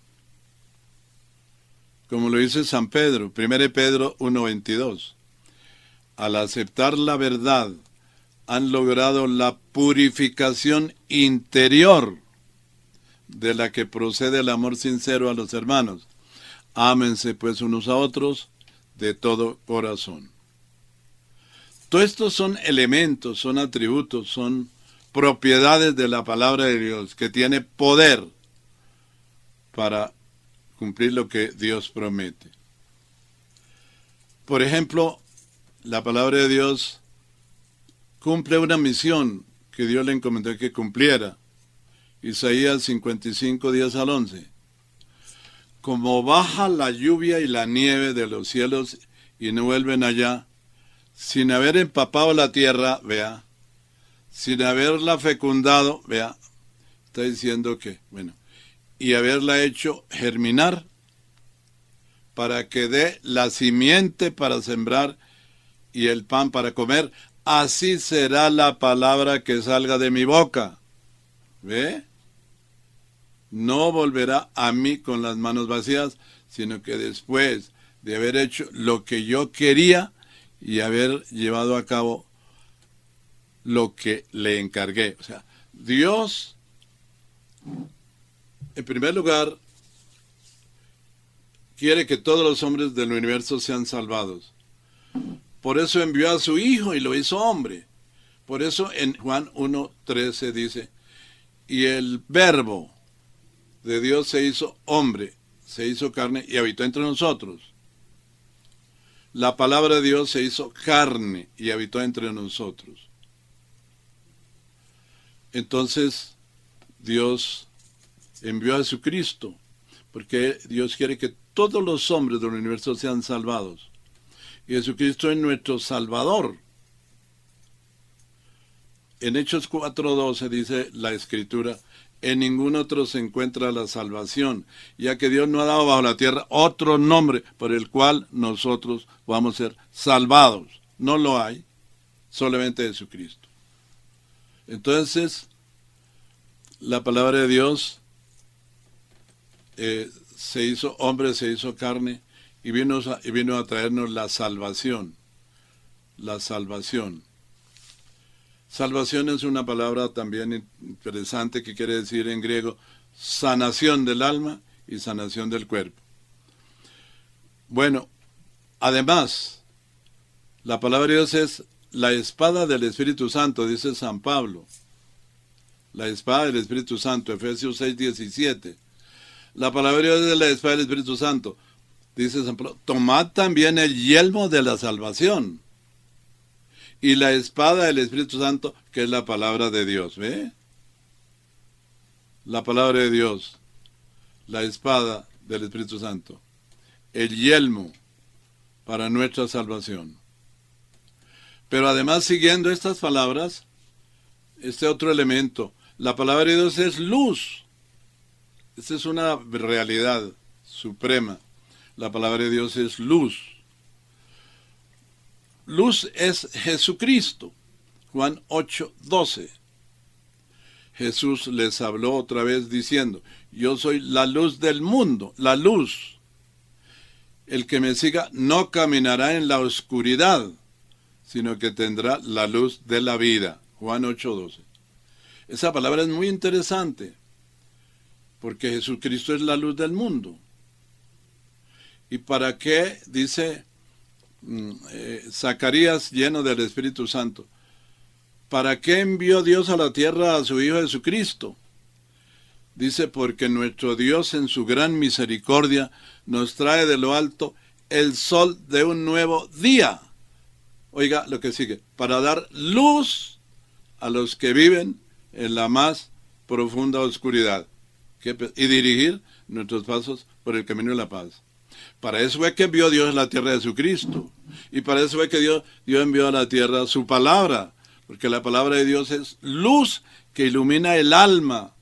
Speaker 2: Como lo dice San Pedro, 1 Pedro 1:22. Al aceptar la verdad, han logrado la purificación interior de la que procede el amor sincero a los hermanos. Ámense pues unos a otros de todo corazón. Todos estos son elementos, son atributos, son propiedades de la palabra de Dios, que tiene poder para cumplir lo que Dios promete. Por ejemplo, la palabra de Dios cumple una misión que Dios le encomendó que cumpliera. Isaías 55, 10 al 11. Como baja la lluvia y la nieve de los cielos y no vuelven allá, sin haber empapado la tierra, vea, sin haberla fecundado, vea, está diciendo que, bueno, y haberla hecho germinar para que dé la simiente para sembrar y el pan para comer, así será la palabra que salga de mi boca. ¿Ve? No volverá a mí con las manos vacías, sino que después de haber hecho lo que yo quería y haber llevado a cabo lo que le encargué. O sea, Dios, en primer lugar, quiere que todos los hombres del universo sean salvados. Por eso envió a su Hijo y lo hizo hombre. Por eso en Juan 1:13 dice, y el Verbo de Dios se hizo hombre, se hizo carne y habitó entre nosotros. La palabra de Dios se hizo carne y habitó entre nosotros. Entonces, Dios envió a Jesucristo, porque Dios quiere que todos los hombres del universo sean salvados. Y Jesucristo es nuestro Salvador. En Hechos 4:12 dice la Escritura, en ningún otro se encuentra la salvación, ya que Dios no ha dado bajo la tierra otro nombre por el cual nosotros vamos a ser salvados. No lo hay, solamente Jesucristo. Entonces, la palabra de Dios se hizo hombre, se hizo carne, y vino a traernos la salvación. La salvación. Salvación es una palabra también interesante que quiere decir en griego sanación del alma y sanación del cuerpo. Bueno, además, la palabra de Dios es la espada del Espíritu Santo, dice San Pablo. La espada del Espíritu Santo, Efesios 6:17. La palabra de Dios es la espada del Espíritu Santo. Dice San Pablo, tomad también el yelmo de la salvación y la espada del Espíritu Santo, que es la palabra de Dios. ¿Ve? La palabra de Dios, la espada del Espíritu Santo, el yelmo para nuestra salvación. Pero además, siguiendo estas palabras, este otro elemento, la palabra de Dios es luz. Esta es una realidad suprema. La palabra de Dios es luz. Luz es Jesucristo. Juan 8:12. Jesús les habló otra vez diciendo, yo soy la luz del mundo, la luz. El que me siga no caminará en la oscuridad, sino que tendrá la luz de la vida. Juan 8:12. Esa palabra es muy interesante, porque Jesucristo es la luz del mundo. ¿Y para qué? Dice Zacarías, lleno del Espíritu Santo. ¿Para qué envió Dios a la tierra a su Hijo Jesucristo? Dice, porque nuestro Dios en su gran misericordia nos trae de lo alto el sol de un nuevo día. Oiga lo que sigue, para dar luz a los que viven en la más profunda oscuridad y dirigir nuestros pasos por el camino de la paz. Para eso fue que envió Dios a la tierra de Jesucristo. Y para eso fue que Dios envió a la tierra su palabra. Porque la palabra de Dios es luz que ilumina el alma,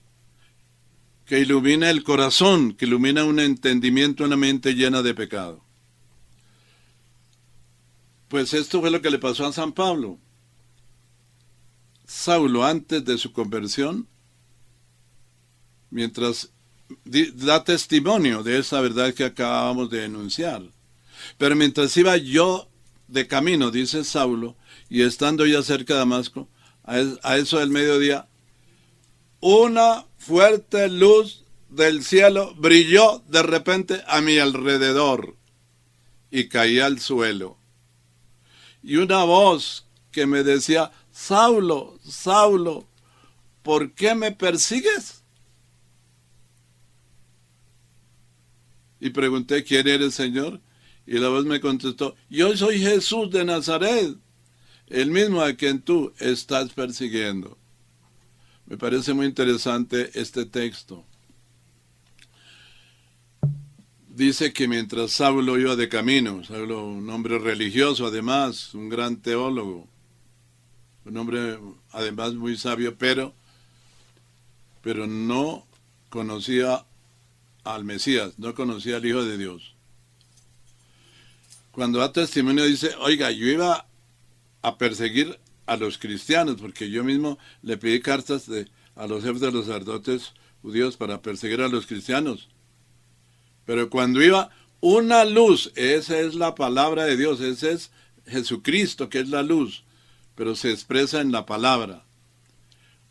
Speaker 2: que ilumina el corazón, que ilumina un entendimiento, una mente llena de pecado. Pues esto fue lo que le pasó a San Pablo. Saulo, antes de su conversión, mientras da testimonio de esa verdad que acabamos de enunciar. Pero mientras iba yo de camino, dice Saulo, y estando ya cerca de Damasco, a eso del mediodía, una fuerte luz del cielo brilló de repente a mi alrededor y caí al suelo. Y una voz que me decía, Saulo, Saulo, ¿por qué me persigues? Y pregunté, ¿quién eres, Señor? Y la voz me contestó, yo soy Jesús de Nazaret, el mismo a quien tú estás persiguiendo. Me parece muy interesante este texto. Dice que mientras Saulo iba de camino, Saulo, un hombre religioso además, un gran teólogo, un hombre además muy sabio, pero no conocía al Mesías, no conocía al Hijo de Dios. Cuando da testimonio dice, oiga, yo iba a perseguir a los cristianos, porque yo mismo le pedí cartas a los jefes de los sacerdotes judíos para perseguir a los cristianos. Pero cuando iba una luz, esa es la palabra de Dios, ese es Jesucristo que es la luz, pero se expresa en la palabra.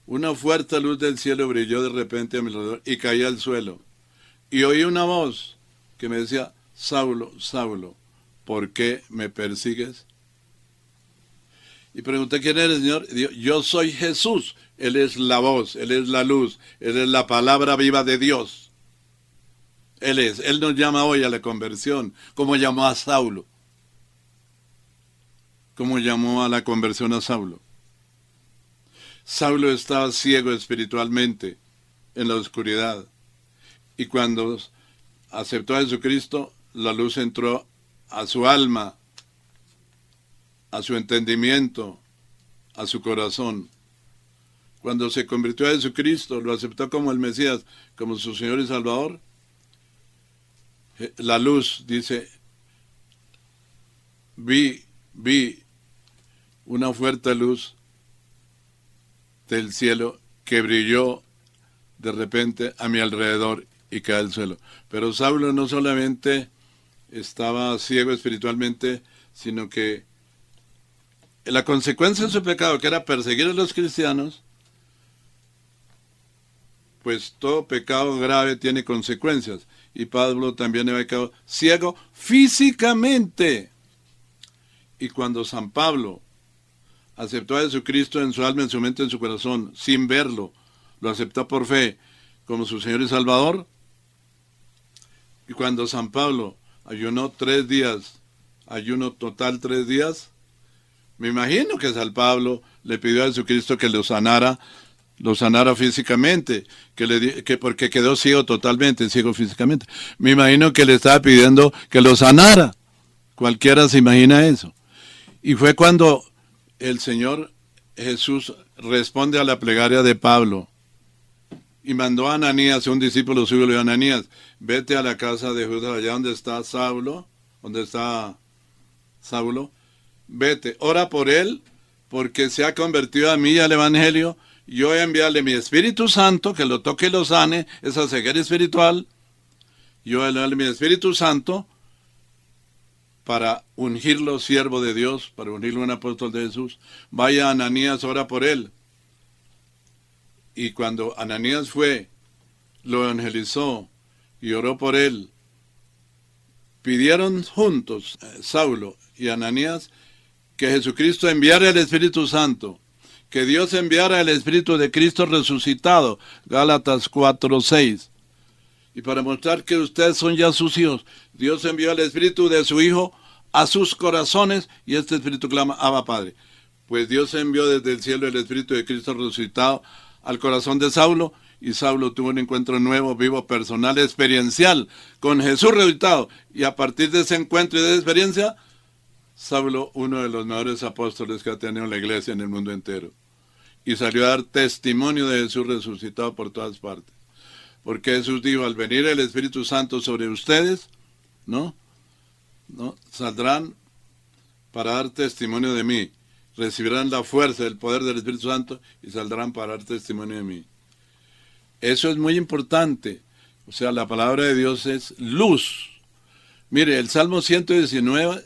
Speaker 2: Una fuerte luz del cielo brilló de repente a mi alrededor y caí al suelo. Y oí una voz que me decía, Saulo, Saulo, ¿por qué me persigues? Y pregunté, ¿quién eres, Señor? Y dijo, yo soy Jesús. Él es la voz, Él es la luz, Él es la palabra viva de Dios. Él nos llama hoy a la conversión, como llamó a Saulo. Como llamó a la conversión a Saulo. Saulo estaba ciego espiritualmente en la oscuridad. Y cuando aceptó a Jesucristo, la luz entró a su alma, a su entendimiento, a su corazón. Cuando se convirtió a Jesucristo, lo aceptó como el Mesías, como su Señor y Salvador, la luz, dice, vi una fuerte luz del cielo que brilló de repente a mi alrededor y cae al suelo. Pero Saulo no solamente estaba ciego espiritualmente, sino que la consecuencia de su pecado, que era perseguir a los cristianos, pues todo pecado grave tiene consecuencias. Y Pablo también había quedado ciego físicamente. Y cuando San Pablo aceptó a Jesucristo en su alma, en su mente, en su corazón, sin verlo, lo aceptó por fe como su Señor y Salvador. Y cuando San Pablo ayunó 3 días, ayuno total 3 días, me imagino que San Pablo le pidió a Jesucristo que lo sanara físicamente, porque quedó ciego totalmente, ciego físicamente. Me imagino que le estaba pidiendo que lo sanara. Cualquiera se imagina eso. Y fue cuando el Señor Jesús responde a la plegaria de Pablo. Y mandó a Ananías, un discípulo suyo, le dijo: Ananías, vete a la casa de Judas, allá donde está Saulo, vete, ora por él, porque se ha convertido a mí al evangelio. Yo voy a enviarle mi Espíritu Santo, que lo toque y lo sane, esa ceguera espiritual. Yo voy a enviarle mi Espíritu Santo para ungirlo siervo de Dios, para ungirlo un apóstol de Jesús. Vaya Ananías, ora por él. Y cuando Ananías fue, lo evangelizó y oró por él, pidieron juntos, Saulo y Ananías, que Jesucristo enviara el Espíritu Santo, que Dios enviara el Espíritu de Cristo resucitado, Gálatas 4:6. Y para mostrar que ustedes son ya sus hijos, Dios envió el Espíritu de su Hijo a sus corazones, y este Espíritu clama: Abba, Padre. Pues Dios envió desde el cielo el Espíritu de Cristo resucitado al corazón de Saulo, y Saulo tuvo un encuentro nuevo, vivo, personal, experiencial con Jesús resucitado. Y a partir de ese encuentro y de esa experiencia, Saulo, uno de los mejores apóstoles que ha tenido la iglesia en el mundo entero. Y salió a dar testimonio de Jesús resucitado por todas partes. Porque Jesús dijo: al venir el Espíritu Santo sobre ustedes, saldrán para dar testimonio de mí. Recibirán la fuerza, el poder del Espíritu Santo y saldrán para dar testimonio de mí. Eso es muy importante. O sea, la palabra de Dios es luz. Mire, el Salmo 119,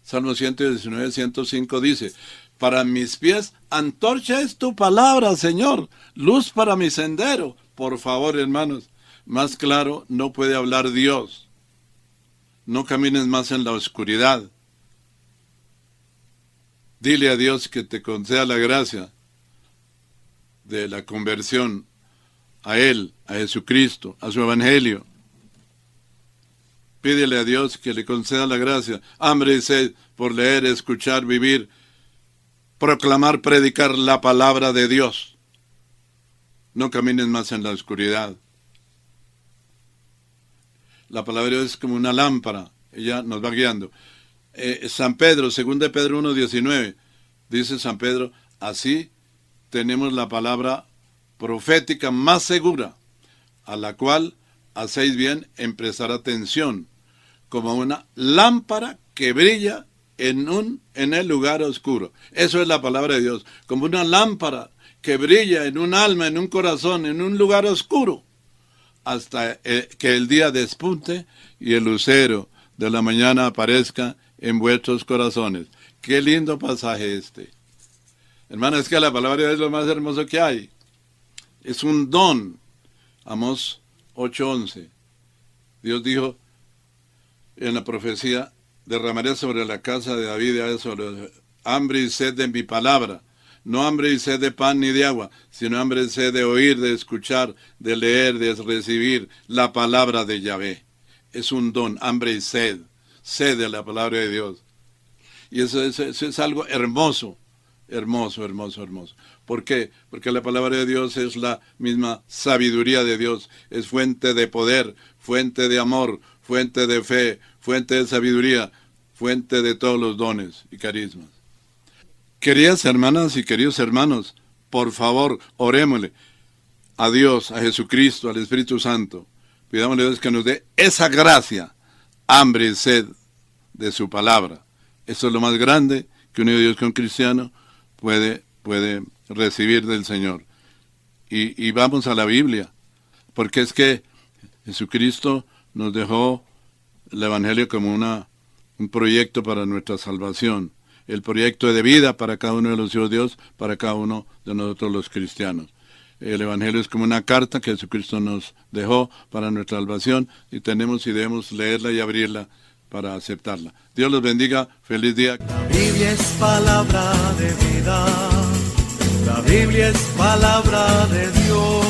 Speaker 2: 105 dice: para mis pies, antorcha es tu palabra, Señor, luz para mi sendero. Por favor, hermanos, más claro no puede hablar Dios. No camines más en la oscuridad. Dile a Dios que te conceda la gracia de la conversión a Él, a Jesucristo, a su Evangelio. Pídele a Dios que le conceda la gracia, hambre y sed por leer, escuchar, vivir, proclamar, predicar la palabra de Dios. No camines más en la oscuridad. La palabra de Dios es como una lámpara, ella nos va guiando. San Pedro, 2 Pedro 1:19, dice San Pedro: así tenemos la palabra profética más segura, a la cual hacéis bien en prestar atención, como una lámpara que brilla en el lugar oscuro. Eso es la palabra de Dios, como una lámpara que brilla en un alma, en un corazón, en un lugar oscuro, hasta que el día despunte y el lucero de la mañana aparezca en vuestros corazones. Qué lindo pasaje este. Hermano, es que la palabra de Dios es lo más hermoso que hay. Es un don. Amós 8:11. Dios dijo en la profecía: derramaré sobre la casa de David sobre hambre y sed de mi palabra. No hambre y sed de pan ni de agua, sino hambre y sed de oír, de escuchar, de leer, de recibir la palabra de Yahvé. Es un don, hambre y sed. Sed de la palabra de Dios. Y eso es algo hermoso. Hermoso, hermoso, hermoso. ¿Por qué? Porque la palabra de Dios es la misma sabiduría de Dios. Es fuente de poder, fuente de amor, fuente de fe, fuente de sabiduría, fuente de todos los dones y carismas. Queridas hermanas y queridos hermanos, por favor, orémosle a Dios, a Jesucristo, al Espíritu Santo. Pidámosle a Dios que nos dé esa gracia, hambre y sed de su palabra. Eso es lo más grande que un hijo de Dios, que un cristiano puede recibir del Señor. Y vamos a la Biblia, porque es que Jesucristo nos dejó el Evangelio como un proyecto para nuestra salvación, el proyecto de vida para cada uno de los hijos de Dios, para cada uno de nosotros los cristianos. El Evangelio es como una carta que Jesucristo nos dejó para nuestra salvación, y tenemos y debemos leerla y abrirla para aceptarla. Dios los bendiga. Feliz día.
Speaker 1: La Biblia es palabra de vida. La Biblia es palabra de Dios.